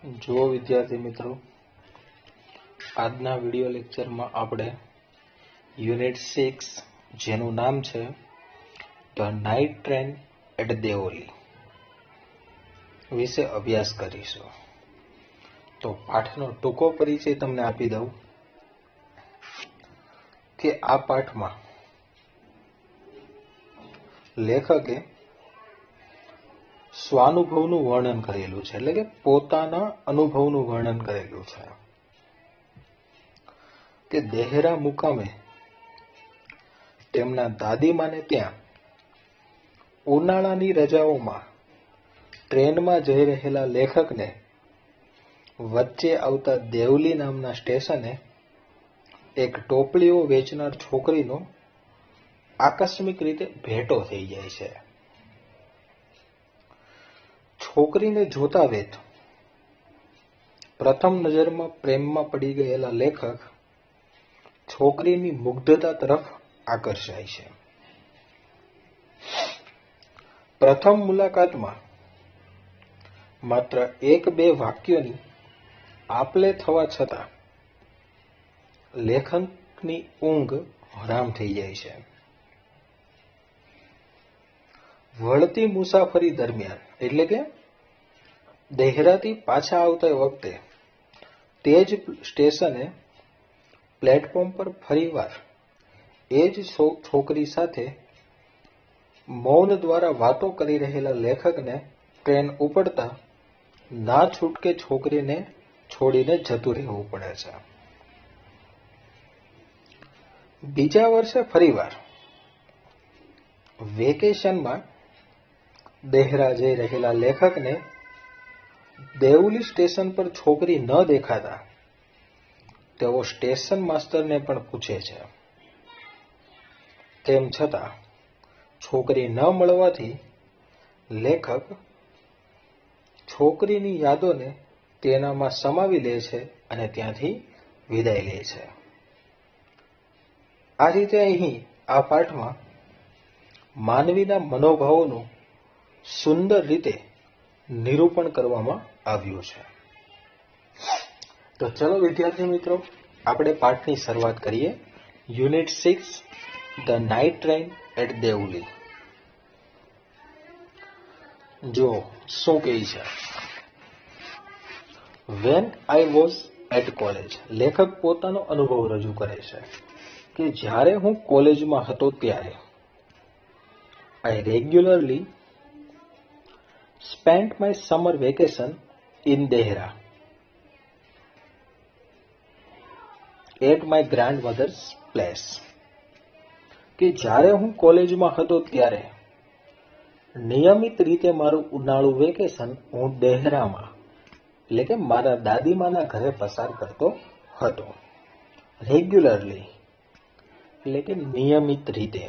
જો વિદ્યાર્થી મિત્રો, આજના વિડિયો લેક્ચરમાં આપણે યુનિટ 6 જેનું નામ છે the night train at Deoli વિશે અભ્યાસ કરીશું. તો પાઠનો ટૂંકો પરિચય તમને આપી દઉં કે આ પાઠમાં લેખકે સ્વાનુભવનું વર્ણન કરેલું છે, એટલે કે પોતાના અનુભવનું વર્ણન કરેલું છે કે દેહરા મુકામે તેમના દાદીમાને ત્યાં ઉનાળાની રજાઓમાં ટ્રેનમાં જઈ રહેલા લેખકને વચ્ચે આવતા દેવલી નામના સ્ટેશને એક ટોપલીઓ વેચનાર છોકરીનો આકસ્મિક રીતે ભેટો થઈ જાય છે. છોકરીને જોતા વેત પ્રથમ નજરમાં પ્રેમમાં પડી ગયેલા લેખક છોકરીની મુગ્ધતા તરફ આકર્ષાય છે. પ્રથમ મુલાકાતમાં માત્ર 1-2 વાક્યોની આપલે થવા છતાં લેખકની ઊંઘ હરામ થઈ જાય છે. વળતી મુસાફરી દરમિયાન, એટલે કે દેહરાથી પાછા આવતા વખતે તે જ સ્ટેશને પ્લેટફોર્મ પર ફરીવાર એ જ છોકરી સાથે મૌન દ્વારા વાતો કરી રહેલા લેખકને ટ્રેન ઉપડતા ના છૂટકે છોકરીને છોડીને જતું રહેવું પડે છે. બીજા વર્ષે ફરીવાર વેકેશનમાં દેહરા જઈ રહેલા લેખકને દેવલી સ્ટેશન પર છોકરી ન દેખાતા તેઓ સ્ટેશન માસ્ટરને પણ પૂછે છે. તેમ છતાં છોકરી ન મળવાથી લેખક છોકરીની યાદોને તેનામાં સમાવી લે છે અને ત્યાંથી વિદાય લે છે. આ રીતે અહીં આ પાઠમાં માનવીના મનોભાવોનું સુંદર રીતે નિરૂપણ કરવામાં આવ્યું છે. તો ચલો વિદ્યાર્થી મિત્રો, આપણે પાઠની શરૂઆત કરીએ. Unit 6 the night train at Deoli. જો શું કહે છે, when I was at college. લેખક પોતાનો અનુભવ રજૂ કરે છે કે જ્યારે હું કોલેજમાં હતો ત્યારે આઈ regularly spent my summer vacation in Dehra at my grandmother's place. કે જ્યારે હું કોલેજમાં હતો ત્યારે નિયમિત રીતે મારું ઉનાળુ વેકેશન હું દેહરામાં, એટલે કે મારા દાદીમાના ઘરે પસાર કરતો હતો. રેગ્યુલરલી એટલે કે નિયમિત રીતે.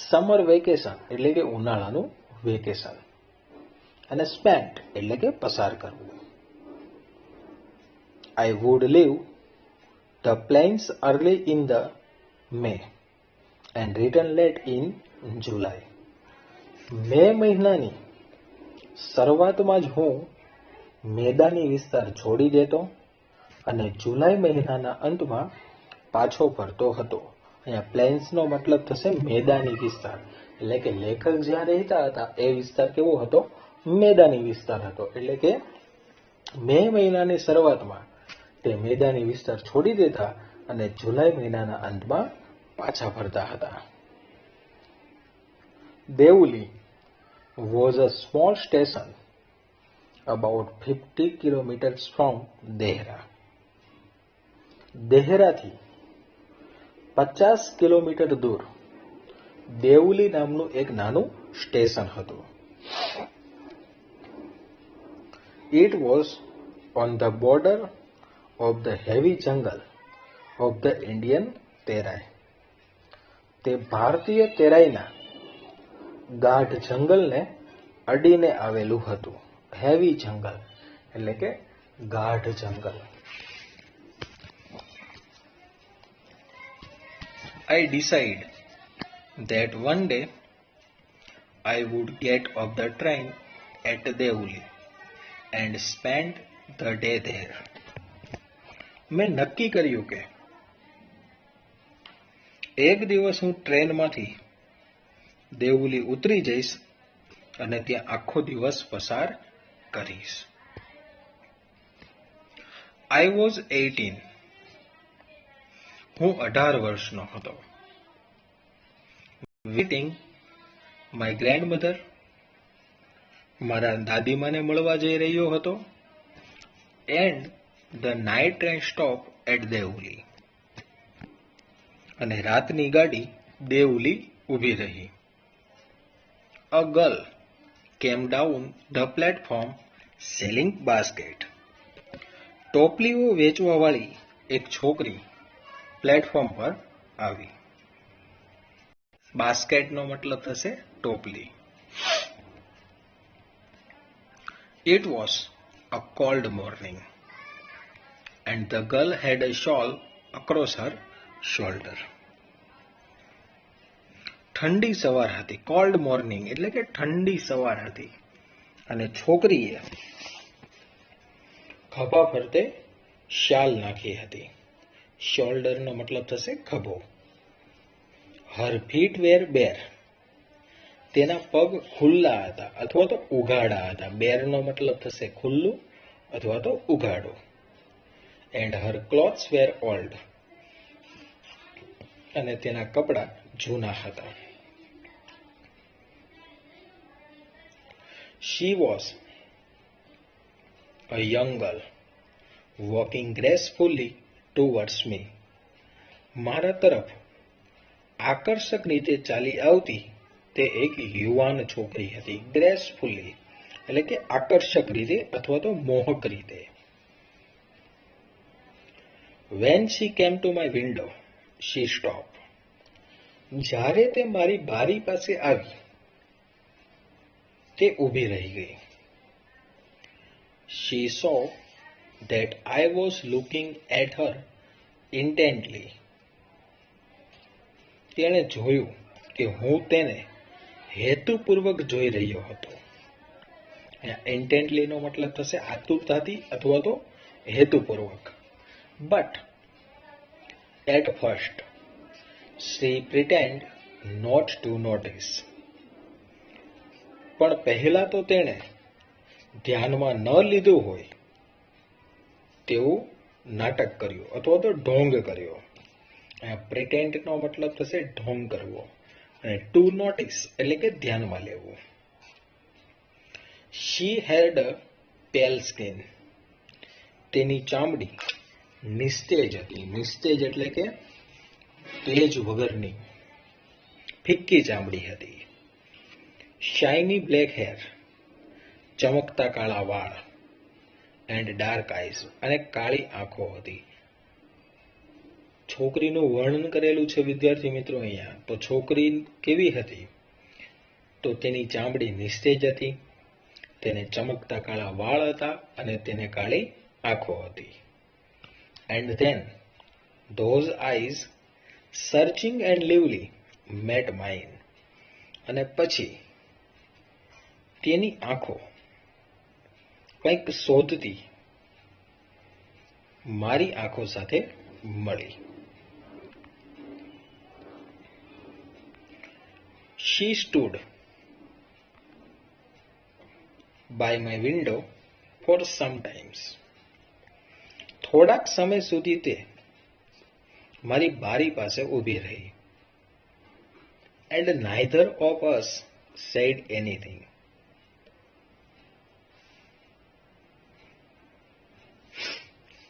સમર વેકેશન એટલે કે ઉનાળાનું વેકેશન, અને સ્પેન્ટ એટલે કે પસાર કરવું. I would leave the plains early in the May and return late in July. May મહિનાની શરૂઆતમાં જ હું મેદાની વિસ્તાર છોડી દેતો અને જુલાઈ મહિનાના અંતમાં પાછો ફરતો હતો. અહીંયા પ્લેન્સનો મતલબ થશે મેદાની વિસ્તાર, એટલે કે લેખક જ્યાં રહેતા હતા એ વિસ્તાર કેવો હતો? મેદાની વિસ્તાર હતો. એટલે કે મે મહિનાની શરૂઆતમાં તે મેદાની વિસ્તાર છોડી દેતા અને જુલાઈ મહિનાના અંતમાં પાછા ફરતા હતા. Deoli was a small station about 50 kilometers from Dehra. દેહરાથી 50 kilometre દૂર દેવલી નામનું એક નાનું સ્ટેશન હતું. It was on the border of the heavy jungle of the Indian Terai. તે ભારતીય તેરાઈના ગાઢ જંગલને અડીને આવેલું હતું. હેવી જંગલ એટલે કે ગાઢ જંગલ. I decide that one day I would get off the train at Devuli and spent the day there. મેં નક્કી કર્યું કે એક દિવસ હું ટ્રેનમાંથી દેવલી ઉતરી જઈશ અને ત્યાં આખો દિવસ પસાર કરીશ. I was 18. હું 18 વર્ષનો હતો. Visiting my grandmother. મારા દાદીમાને મળવા જઈ રહ્યો હતો. And the night train stop at Deoli. અને રાતની ગાડી દેવલી ઊભી રહી. A girl came down the platform selling basket. ટોપલીઓ વેચવાવાળી એક છોકરી પ્લેટફોર્મ પર આવી. બાસ્કેટનો મતલબ થશે ટોપલી. It was a cold morning and the girl had a shawl across her shoulder. ઠંડી સવાર હતી. કોલ્ડ મોર્નિંગ એટલે કે ઠંડી સવાર હતી અને છોકરીએ ખભા ફરતે શાલ નાખી હતી. શોલ્ડરનો મતલબ થશે ખભો. હર ફીટ વેર બેર. તેના પગ ખુલ્લા હતા અથવા તો ઉઘાડા હતા. બેરનો મતલબ થશે ખુલ્લું અથવા તો ઉઘાડું. And her clothes were old. અને તેના કપડા જૂના હતા. She was a young girl walking gracefully towards me. મારા તરફ આકર્ષક રીતે ચાલી આવતી તે એક યુવાન છોકરી હતી. ગ્રેસફુલી એટલે કે આકર્ષક રીતે અથવા તો મોહક રીતે. When she came to my window, she stopped. જ્યારે તે મારી બારી પાસે આવી તે ઊભી રહી ગઈ. She saw that I was looking at her intently. તેણે જોયું કે હું તેને હેતુપૂર્વક જોઈ રહ્યો હતો. intently નો મતલબ થશે આતુરતાથી અથવા તો હેતુપૂર્વક. But at first she pretended not to notice. પણ પહેલા તો તેણે ધ્યાનમાં ન લીધું હોય તેવું નાટક કર્યું અથવા તો ઢોંગ કર્યો. પ્રિટેન્ડ નો મતલબ થશે ઢોંગ કરવો અને ટુ નોટિસ એટલે કે ધ્યાનમાં લેવું. She had a pale skin. તેની ચામડી નિસ્તેજ હતી. નિસ્તેજ એટલે કે તેજ વગરની ફિક્કી ચામડી હતી. Shiny black hair. ચમકતા કાળા વાળ. એન્ડ ડાર્ક આઈઝ અને કાળી આંખો હતી. છોકરીનું વર્ણન કરેલું છે વિદ્યાર્થી મિત્રો અહીંયા. તો છોકરી કેવી હતી? તો તેની ચામડી નિસ્તેજ હતી, તેને ચમકતા કાળા વાળ હતા અને તેને કાળી આંખો હતી. And then those eyes searching and lively met mine. અને પછી તેની આંખો કંઈક શોધતી મારી આંખો સાથે મળી. She stood by my window for some times. થોડાક સમય સુધી તે મારી બારી પાસે ઊભી રહી. And neither of us said anything.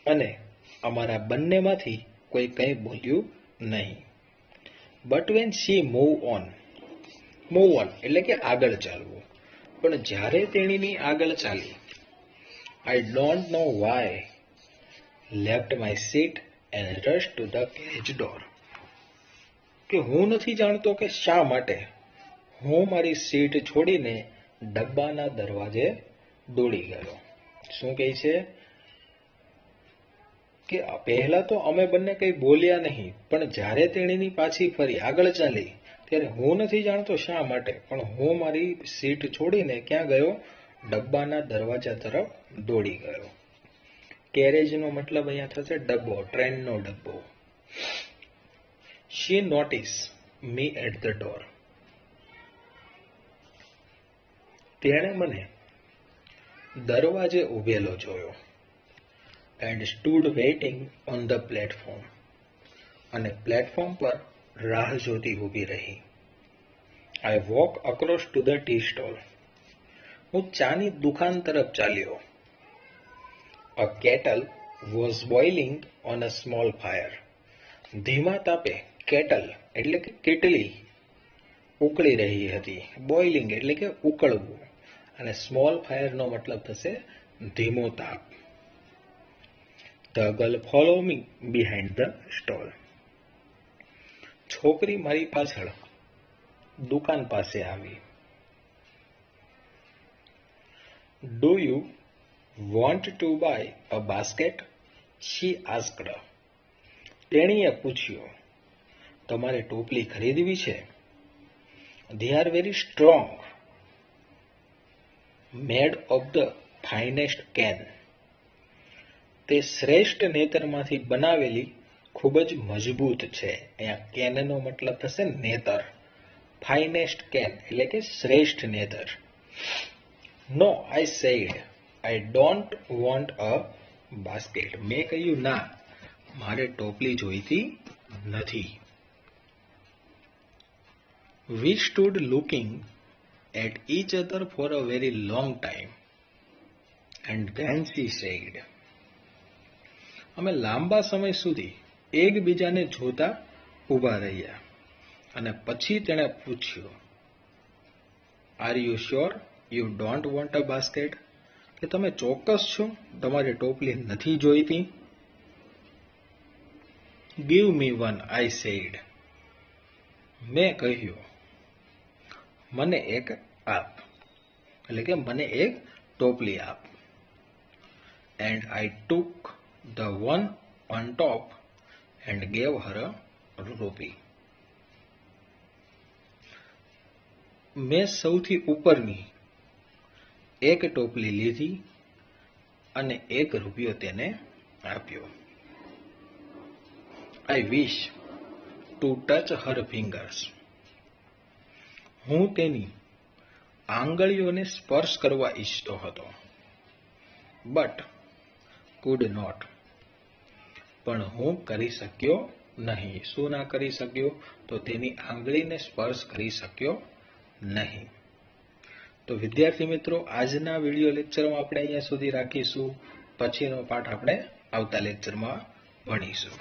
અને અમારા બંનેમાંથી કોઈ કંઈ બોલ્યું નહીં. But when she move on એટલે કે આગળ ચાલવું. પણ જ્યારે તેણીની આગળ ચાલી, I don't know why left my seat and rushed to the carriage door. કે હું નથી જાણતો કે શા માટે હું મારી સીટ છોડીને ડબ્બાના દરવાજે દોડી ગયો. શું કહે છે કે પહેલા તો અમે બંને કંઈ બોલ્યા નહીં, પણ જ્યારે તેણીની પાછી ફરી આગળ ચાલી ત્યારે હું નથી જાણતો શા માટે પણ હું મારી સીટ છોડીને ક્યાં ગયો? ડબ્બાના દરવાજા તરફ દોડી ગયો. કેરેજનો મતલબ અહીંયા થશે ડબ્બો, ટ્રેનનો ડબ્બો. She noticed me at the door. તેણે મને દરવાજે ઉભેલો જોયો. And stood waiting on the platform. અને પ્લેટફોર્મ પર રાહ જોતી ઊભી રહી. I walked across to the tea stall. હું ચાની દુકાન તરફ ચાલ્યો. A kettle was boiling on a small fire. ધીમા તાપે કેટલ એટલે કે કેટલી ઉકળી રહી હતી. બોઇલિંગ એટલે કે ઉકળવું અને સ્મોલ ફાયરનો મતલબ થશે ધીમો તાપ. The girl followed me behind the stall. છોકરી મારી પાછળ દુકાન પાસે આવી. Do you want to buy a basket? She asked. તેણીએ પૂછ્યું, તમારે ટોપલી ખરીદવી છે? They are very strong. Made of the finest cane. તે શ્રેષ્ઠ નેતરમાંથી બનાવેલી ખૂબ જ મજબૂત છે. અહીંયા કેનનો મતલબ થશે નેતર. ફાઇનેસ્ટ કેન એટલે કે શ્રેષ્ઠ નેતર. No, I said, I don't want a basket. મેં કહ્યું ના, મારે ટોપલી જોઈતી નથી. We stood looking at each other for a very long time. And then she said. અમે લાંબા સમય સુધી એકબીજાને જોતા ઊભા રહ્યા અને પછી તેણે પૂછ્યું, Are you sure you don't want a basket? કે તમે ચોક્કસ છો તમારે ટોપલી નથી જોઈતી? Give me one, I said. મેં કહ્યું, મને એક આપ, એટલે કે મને એક ટોપલી આપ. And I took the one on top and gave her a rupee. મેં સૌથી ઉપરની એક ટોપલી લીધી અને ₹1 તેને આપ્યો. I wish to touch her fingers. હું તેની આંગળીઓને સ્પર્શ કરવા ઈચ્છતો હતો. But could not. પણ હું કરી શક્યો નહીં. શું ના કરી શક્યો? તો તેની આંગળીને સ્પર્શ કરી શક્યો નહીં. તો વિદ્યાર્થી મિત્રો, આજના વિડીયો લેક્ચરમાં આપણે અહીંયા સુધી રાખીશું. પછીનો પાઠ આપણે આવતા લેક્ચરમાં ભણીશું.